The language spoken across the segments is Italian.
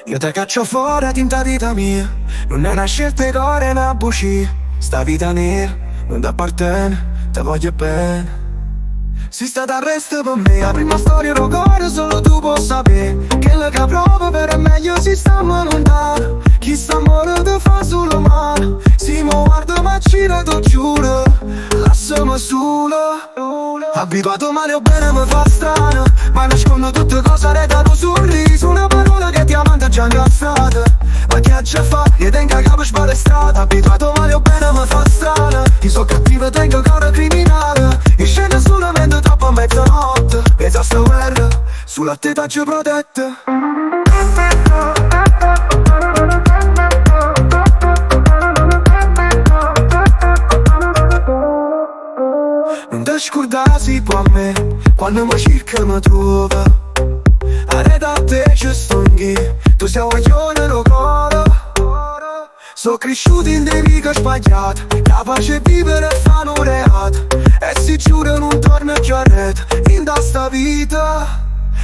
Io te caccio fuori tinta vita mia. Non è una scelta d'ora, è una buccia. Sta vita nera non ti appartiene, te voglio bene. Si sta d'arresto per me, la prima storia lo cuore solo tu puoi sapere. Che la che prova per è meglio si sta lontano. Chi sta amore ti fa solo male. Si mo guarda ma ci lo giuro, lasciami solo. Abituato male o bene mi fa strano, ma nascondo tutte cose retano un sorriso. Una parola che ti amante già incazzata. Ma che c'è fa? Io tengo a capo spalestrata. Abituato male o bene mi fa strano. Io so cattivo e tengo cuore criminale. E scende solamente troppo a mezzanotte. Pensa a sta guerra sulla teta ci protette. Non ti scordare si può a me, quando mi cerca mi trova. Arreda a te ci sto anche, tu sei un guaglione lo cuore. So cresciuto in dei viche sbagliate, capace di vivere e fare un reato. E si giura non torna più a rete, in da sta vita.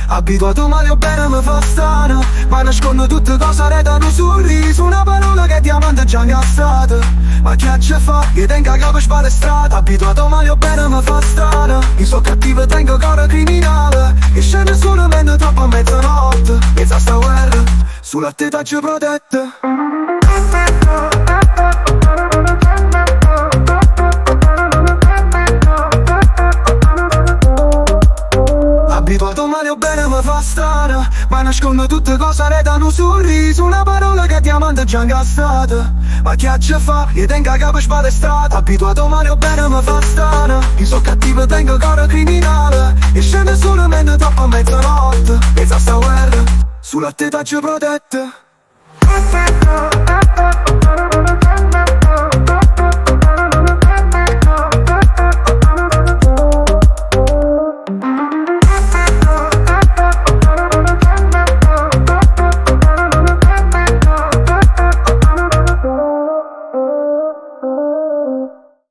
Abituato male o bene mi fa strano, ma nascondo tutte cose retano un sorriso. Una parola che diamante già incastrata. Ma che c'è fa? Io tengo a capo spalestrata. Abituato male o bene mi fa strano. Io so cattivo e tengo cuore criminale. E scende solamente troppo a mezzanotte. Pensa a sta guerra sulla teta ci protette. Abituato male o bene mi fa strano, ma nascondo tutte cose retano un sorriso. Una parola che diamante già incastrata. Ma che c'è fa? Io tengo a capo spalestrata. Abituato male o bene mi fa strano. Io so cattivo e tengo cuore criminale. E scende solamente troppo a mezzanotte. Pensa a sta guerra sulla teta ci protette.